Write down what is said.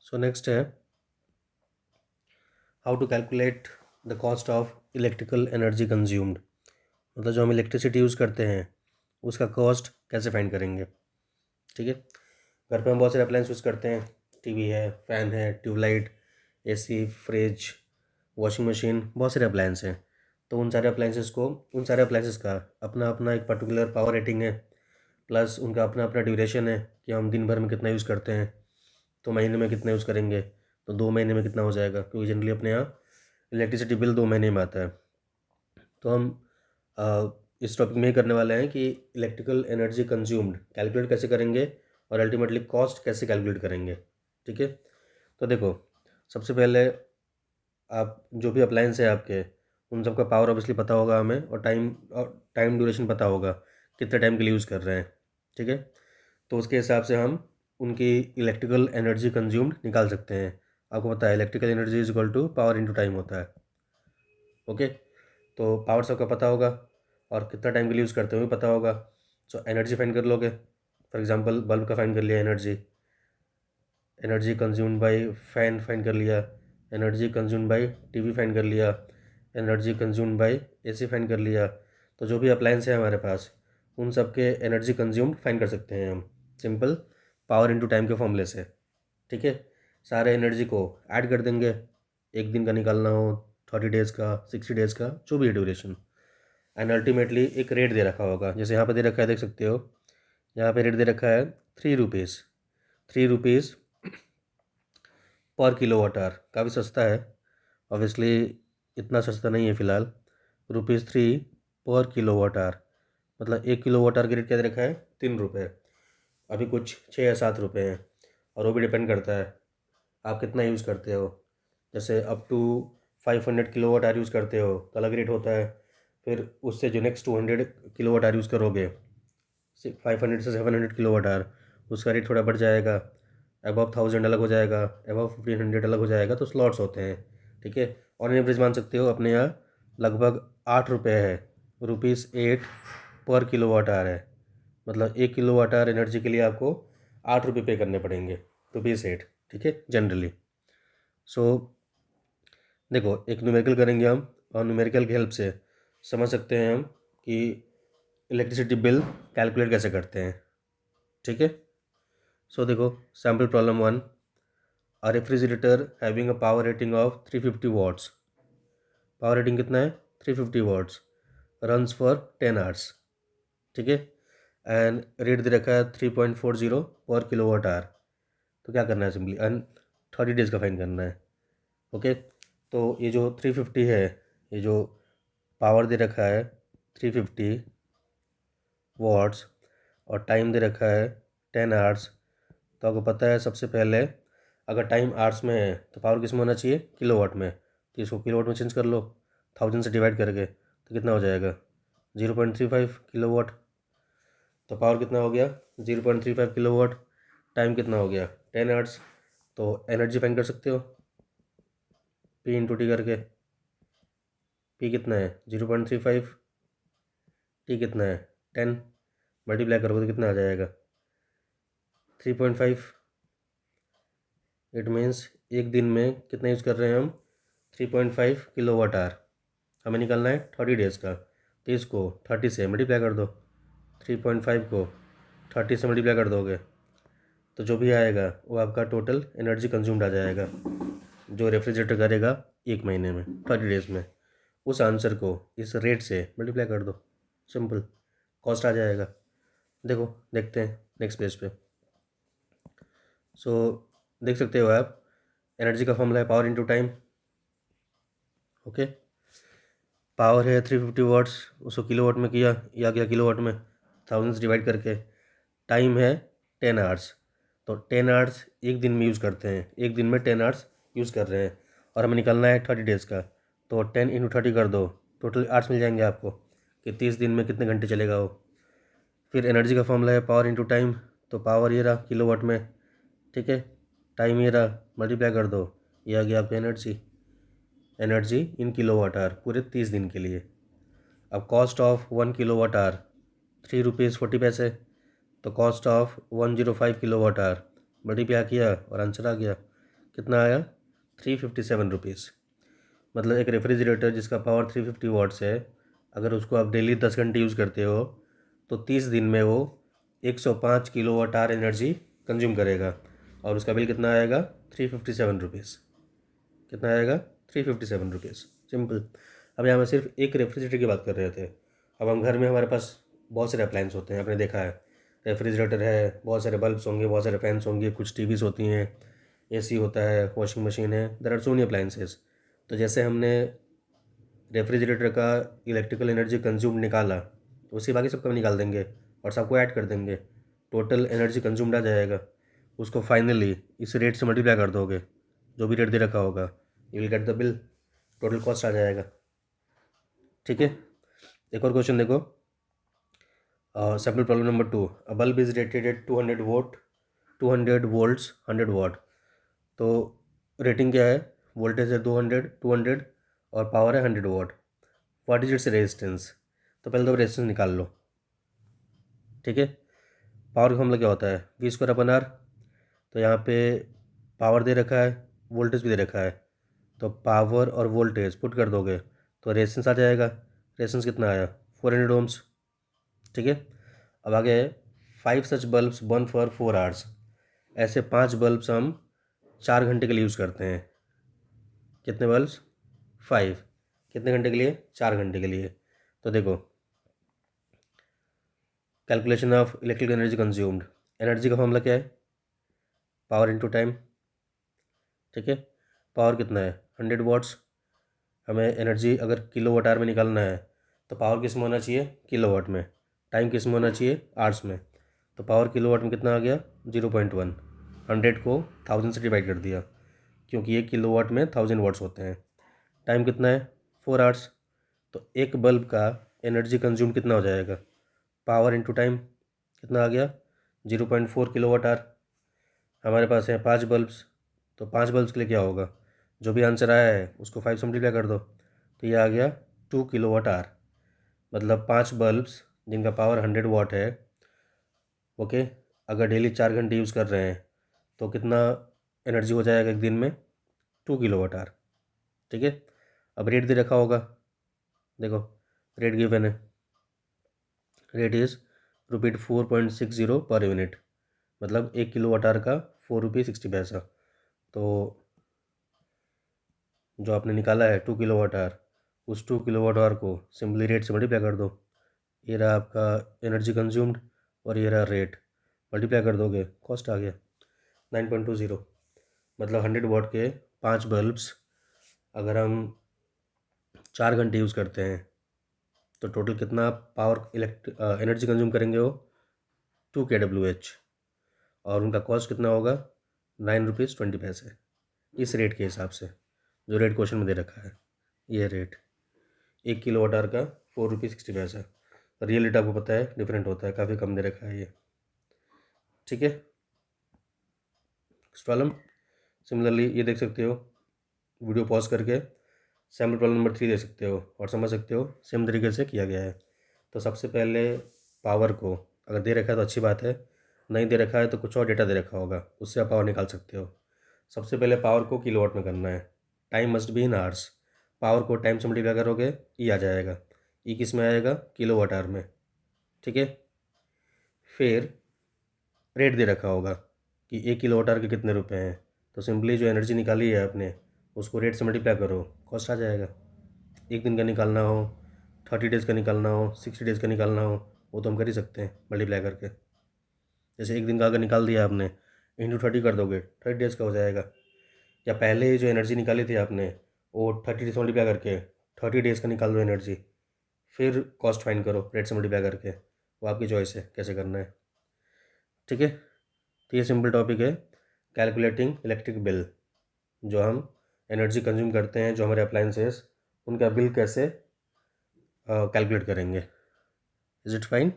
सो next है how to calculate the cost of electrical energy consumed. मतलब जो हम इलेक्ट्रिसिटी यूज़ करते हैं उसका कॉस्ट कैसे फाइंड करेंगे। ठीक है, घर पे हम बहुत सारे अप्लायंस यूज़ करते हैं। टीवी है, फ़ैन है, tube light, AC, fridge, washing machine, बहुत सारे अप्लायंस हैं। तो उन सारे अप्लायंसेस का अपना अपना एक पर्टिकुलर पावर रेटिंग है, प्लस उनका अपना अपना ड्यूरेशन है कि हम दिन भर में कितना यूज़ करते हैं। तो महीने में कितना यूज़ करेंगे, तो 2 महीने में कितना हो जाएगा, क्योंकि जनरली अपने यहाँ इलेक्ट्रिसिटी बिल 2 महीने में आता है। तो हम इस टॉपिक में ही करने वाले हैं कि इलेक्ट्रिकल एनर्जी कंज्यूम्ड कैलकुलेट कैसे करेंगे और अल्टीमेटली कॉस्ट कैसे कैलकुलेट करेंगे। ठीक है, तो देखो, सबसे पहले आप जो भी अप्लायंस है आपके, उन सबका पावर ऑब्वियसली पता होगा हमें, और टाइम ड्यूरेशन पता होगा कितने टाइम के लिए यूज़ कर रहे हैं। ठीक है, तो उसके हिसाब से हम उनकी इलेक्ट्रिकल एनर्जी कंज्यूम्ड निकाल सकते हैं। आपको पता है electrical energy is equal to power into time होता है। ओके, तो पावर सबका पता होगा और कितना टाइम के लिए यूज़ करते हैं वो भी पता होगा। सो एनर्जी फाइंड कर लोगे। फॉर एग्जांपल बल्ब का फाइंड कर लिया, energy energy consumed by fan find कर लिया, energy consumed by TV find कर लिया, energy consumed by AC find कर लिया। तो जो भी अप्लायंस है हमारे पास, उन सब के एनर्जी कंज्यूम्ड फाइंड कर सकते हैं हम सिंपल पावर इनटू टाइम के फॉर्मूले से। ठीक है, सारे एनर्जी को ऐड कर देंगे, एक दिन का निकालना हो, 30 डेज़ का, 60 डेज़ का, जो भी है ड्यूरेशन, एंड अल्टीमेटली एक रेट दे रखा होगा। जैसे यहाँ पे दे रखा है, देख सकते हो, यहाँ पे रेट दे रखा है 3 रुपीज़। 3 रुपीज़ पर किलो वाट आवर, काफ़ी सस्ता है। ऑब्वियसली इतना सस्ता नहीं है फ़िलहाल। ₹3 पर किलो वाट आवर, मतलब 1 किलो वाट आवर की रेट क्या दे रखा है, 3 रुपये। अभी कुछ 6 या 7 रुपये हैं, और वो भी डिपेंड करता है आप कितना यूज़ करते हो। जैसे up to 500 kilowatt hour use करते हो तो अलग रेट होता है। फिर उससे जो next 200 kilowatt hour use करोगे, 500 से 700 किलो वाट आवर, उसका रेट थोड़ा बढ़ जाएगा। अबव 1000 अलग हो जाएगा, अबव 1500 अलग हो जाएगा। तो स्लॉट्स होते हैं। ठीक है, ऑन एवरेज मान सकते हो अपने यहाँ लगभग 8 रुपये है, ₹8 पर किलो वाट आवर है। मतलब 1 किलो वाट आवर एनर्जी के लिए आपको 8 रुपये पे करने पड़ेंगे, ₹8। ठीक है, जनरली। सो देखो, एक न्यूमेरिकल करेंगे हम, और न्यूमेरिकल की हेल्प से समझ सकते हैं हम कि इलेक्ट्रिसिटी बिल कैलकुलेट कैसे करते हैं। ठीक है, सो देखो, sample problem 1, a refrigerator having a power rating of 350 watts. Power rating कितना है, 350 वाट्स, रन्स फॉर 10 आवर्स। ठीक है, एंड रेट दे रखा है 3.40 पर किलो वाट आवर। तो क्या करना है, सिंपली एंड 30 डेज़ का फाइन करना है। ओके, तो ये जो 350 है, ये जो पावर दे रखा है 350 वाट्स, और टाइम दे रखा है 10 आवर्स। तो आपको पता है सबसे पहले, अगर टाइम आवर्स में है तो पावर किस में होना चाहिए, किलोवाट में। तो इसको किलोवाट में चेंज कर लो, 1000 से डिवाइड करके, तो कितना हो जाएगा, 0.35 किलोवाट। तो पावर कितना हो गया, 0.35 किलोवाट। टाइम कितना हो गया, 10 आवर्स। तो एनर्जी फाइंड कर सकते हो, पी इंटू टी करके। पी कितना है, 0.35, टी कितना है, 10, मल्टीप्लाई करोगे तो कितना आ जाएगा, 3.5। इट मीन्स एक दिन में कितना यूज़ कर रहे हैं हम, 3.5 किलो वाट आवर। हमें निकालना है 30 डेज़ का। तो इसको 30 से मल्टीप्लाई कर दो, 3.5 को 30 से मल्टीप्लाई कर दोगे तो जो भी आएगा वो आपका टोटल एनर्जी कंज्यूम्ड आ जाएगा, जो रेफ्रिजरेटर करेगा 1 महीने में, 30 डेज़ में। उस आंसर को इस रेट से मल्टीप्लाई कर दो, सिंपल कॉस्ट आ जाएगा। देखो, देखते हैं नेक्स्ट पेज पे। सो देख सकते हो आप, एनर्जी का फॉर्मूला है power into time. Okay, power है 350 वाट्स, उसको किलोवाट में किया, या गया किलोवाट में, 1000 से डिवाइड करके। टाइम है 10 आवर्स, तो 10 आवर्स एक दिन में यूज़ करते हैं, एक दिन में 10 आवर्स यूज़ कर रहे हैं, और हमें निकालना है 30 डेज़ का। तो 10 इंटू 30 कर दो, टोटल आवर्स मिल जाएंगे आपको कि 30 दिन में कितने घंटे चलेगा वो। फिर एनर्जी का फॉर्मूला है पावर इंटू टाइम, तो पावर ये रहा किलोवाट में। ठीक है, टाइम ये रहा, मल्टीप्लाई कर दो, ये आ गया आपका energy. Energy in kilowatt hour पूरे 30 दिन के लिए। अब कॉस्ट ऑफ 1 किलोवाट आवर ₹3.40, तो cost of 105 kilowatt hour multiply किया और आंसर आ गया। कितना आया 357 रुपीज़। मतलब एक रेफ्रिजरेटर जिसका पावर 350 वाट्स है, अगर उसको आप डेली 10 घंटे यूज़ करते हो तो 30 दिन में वो 105 किलोवाट आवर एनर्जी कंज्यूम करेगा और उसका बिल कितना आएगा 357 रुपीज़। कितना आएगा 357 रुपीज़। सिंपल। अब यहाँ मैं सिर्फ एक रेफ्रिजरेटर की बात कर रहे थे। अब हम घर में हमारे पास बहुत सारे अप्लायंस होते हैं, आपने देखा है रेफ्रिजरेटर है, बहुत सारे बल्ब्स होंगे, बहुत सारे फैंस होंगे, कुछ टीवीज़ होती हैं, एसी होता है, वॉशिंग मशीन है, there are so many appliances. तो जैसे हमने रेफ्रिजरेटर का इलेक्ट्रिकल एनर्जी कंज्यूम निकाला, तो उसी बाकी सबका निकाल देंगे और सबको ऐड कर देंगे, टोटल एनर्जी कंज्यूम्ड आ जाएगा। उसको फाइनली इस रेट से मल्टीप्लाई कर दोगे, जो भी रेट दे रखा होगा, you will get the bill, total cost आ जाएगा। ठीक है, एक और क्वेश्चन देखो, sample problem number 2। A bulb is rated at 200 volt 200 volts 100 watt. तो रेटिंग क्या है, वोल्टेज है 200 और पावर है 100 watt. What is its resistance. तो पहले तो रेजिस्टेंस निकाल लो। ठीक है, पावर का फॉर्मूला क्या होता है, V²/R। तो यहाँ पे पावर दे रखा है, वोल्टेज भी दे रखा है, तो पावर और वोल्टेज पुट कर दोगे तो रेजिस्टेंस आ जाएगा। रेजिस्टेंस कितना आया 400 ओम्स। ठीक है, अब आगे है 5 सच बल्ब्स बर्न फॉर 4 आवर्स। ऐसे 5 बल्ब्स हम 4 घंटे के लिए यूज़ करते हैं। कितने बल्ब्स 5, कितने घंटे के लिए 4 घंटे के लिए। तो देखो, calculation of electrical energy consumed, energy का फॉर्मूला क्या है, पावर इनटू टाइम। ठीक है, पावर कितना है 100 वाट्स। हमें एनर्जी अगर किलोवाट आवर में निकालना है तो पावर किस में होना चाहिए, किलोवाट में, टाइम किस में होना चाहिए, आवर्स में। तो पावर किलोवाट में कितना आ गया 0.1। 100 को 1000 से डिवाइड कर दिया, क्योंकि एक किलोवाट में 1000 वाट्स होते हैं। टाइम कितना है 4 आवर्स। तो एक बल्ब का एनर्जी कंज्यूम कितना हो जाएगा, पावर इंटू टाइम कितना आ गया 0.4 किलोवाट आवर। हमारे पास है 5 बल्ब्स, तो 5 बल्ब्स के लिए क्या होगा, जो भी आंसर आया है उसको 5 से मल्टीप्लाई कर दो, तो ये आ गया 2 किलोवाट आवर। मतलब 5 बल्ब्स जिनका पावर 100 वाट है, ओके, अगर डेली 4 घंटे यूज़ कर रहे हैं तो कितना एनर्जी हो जाएगा एक दिन में 2 किलोवाट आवर। ठीक है, अब रेट दे रखा होगा, देखो रेट गिवन है, रेट इज़ ₹4.60 पर यूनिट। मतलब 1 किलोवाट आवर का 4 रुपये 60 पैसा। तो जो आपने निकाला है 2 किलोवाट आवर, उस 2 किलोवाट आवर को सिंपली रेट से मल्टीप्लाई कर दो। ये रहा आपका एनर्जी कंज्यूम्ड और ये रहा रेट, मल्टीप्लाई कर दोगे कॉस्ट आ गया 9.20। मतलब 100 वाट के 5 बल्ब्स अगर हम 4 घंटे यूज़ करते हैं तो टोटल कितना पावर एनर्जी कंज्यूम करेंगे वो 2 kWh, और उनका कॉस्ट कितना होगा 9 रुपीज़ 20 पैसे। इस रेट के हिसाब से जो रेट क्वेश्चन में दे रखा है, ये रेट 1 किलोवाट आवर का 4 रुपये 60 पैसा। रियल रेट आपको पता है डिफरेंट होता है, काफ़ी कम दे रखा है ये। ठीक है, प्रॉब्लम सिमिलरली ये देख सकते हो, वीडियो पॉज करके सैम्पल प्रॉब्लम नंबर 3 देख सकते हो और समझ सकते हो सेम तरीके से किया गया है। तो सबसे पहले पावर को अगर दे रखा है तो अच्छी बात है, नहीं दे रखा है तो कुछ और डेटा दे रखा होगा, उससे आप पावर निकाल सकते हो। सबसे पहले पावर को किलोवाट में करना है, time must be in hours. Power को टाइम से मल्टीप्लाई करोगे ई आ जाएगा, ई किस में आएगा किलोवाट आवर में। ठीक है, फिर रेट दे रखा होगा कि 1 किलोवाट आवर के कितने रुपए हैं, तो सिंपली जो एनर्जी निकाली है आपने उसको रेट से मल्टीप्लाई करो, कॉस्ट आ जाएगा। एक दिन का निकालना हो, 30 डेज़ का निकालना हो, 60 डेज़ का निकालना हो, वो तो हम कर ही सकते हैं मल्टीप्लाई करके। जैसे एक दिन का अगर निकाल दिया आपने, इंटू 30 कर दोगे 30 डेज़ का हो जाएगा। या पहले ही जो एनर्जी निकाली थी आपने वो 30 डेज़ मल्टीप्लाई करके 30 डेज़ का निकाल दो एनर्जी, फिर कॉस्ट फाइंड करो रेट से मल्टीप्लाई करके, वो आपकी चॉइस है कैसे करना है। ठीक है, तो ये सिंपल टॉपिक है कैलकुलेटिंग इलेक्ट्रिक बिल। जो हम एनर्जी कंज्यूम करते हैं, जो हमारे अप्लायंसेस, उनका बिल कैसे कैलकुलेट करेंगे। Is it fine.